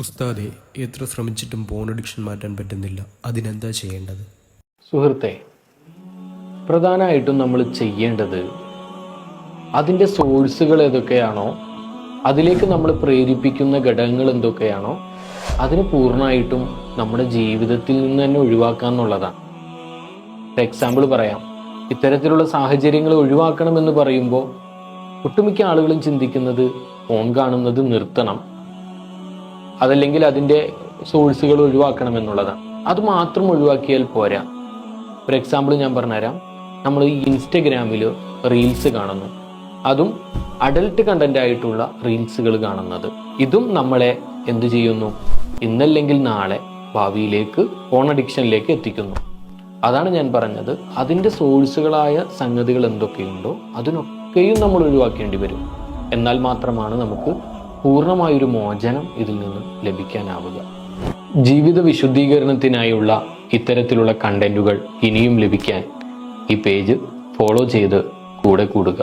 ഉസ്താദെ, എത്ര ശ്രമിച്ചിട്ടും ഫോൺ അഡിക്ഷൻ മാറ്റാൻ പറ്റുന്നില്ല. അതിനെന്താ ചെയ്യേണ്ടത്? സുഹൃത്തെ, പ്രധാനമായിട്ടും നമ്മൾ ചെയ്യേണ്ടത് അതിൻ്റെ സോഴ്സുകൾ ഏതൊക്കെയാണോ, അതിലേക്ക് നമ്മൾ പ്രേരിപ്പിക്കുന്ന ഘടകങ്ങൾ എന്തൊക്കെയാണോ, അതിന് പൂർണ്ണമായിട്ടും നമ്മുടെ ജീവിതത്തിൽ നിന്ന് തന്നെ ഒഴിവാക്കുക എന്നുള്ളതാണ്. എക്സാമ്പിൾ പറയാം. ഇത്തരത്തിലുള്ള സാഹചര്യങ്ങൾ ഒഴിവാക്കണമെന്ന് പറയുമ്പോൾ ഒട്ടുമിക്ക ആളുകളും ചിന്തിക്കുന്നത് ഫോൺ കാണുന്നത് നിർത്തണം, അതല്ലെങ്കിൽ അതിൻ്റെ സോഴ്സുകൾ ഒഴിവാക്കണം എന്നുള്ളതാണ്. അത് മാത്രം ഒഴിവാക്കിയാൽ പോരാ. ഒരു എക്സാമ്പിൾ ഞാൻ പറഞ്ഞുതരാം. നമ്മൾ ഈ ഇൻസ്റ്റഗ്രാമിൽ റീൽസ് കാണുന്നു, അതും അഡൽട്ട് കണ്ടന്റ് ആയിട്ടുള്ള റീൽസുകൾ കാണുന്നത്, ഇതും നമ്മളെ എന്ത് ചെയ്യുന്നു? ഇന്നല്ലെങ്കിൽ നാളെ ഭാവിയിലേക്ക് ഫോൺ അഡിക്ഷനിലേക്ക് എത്തിക്കുന്നു. അതാണ് ഞാൻ പറഞ്ഞത്. അതിൻ്റെ സോഴ്സുകളായ സംഗതികൾ എന്തൊക്കെയുണ്ടോ അതിനൊക്കെയും നമ്മൾ ഒഴിവാക്കേണ്ടി വരും. എന്നാൽ മാത്രമാണ് നമുക്ക് പൂർണ്ണമായൊരു മോചനം ഇതിൽ നിന്ന് ലഭിക്കാനാവുക. ജീവിത വിശുദ്ധീകരണത്തിനായുള്ള ഇത്തരത്തിലുള്ള കണ്ടന്റുകൾ ഇനിയും ലഭിക്കാൻ ഈ പേജ് ഫോളോ ചെയ്ത് കൂടെ കൂടുക.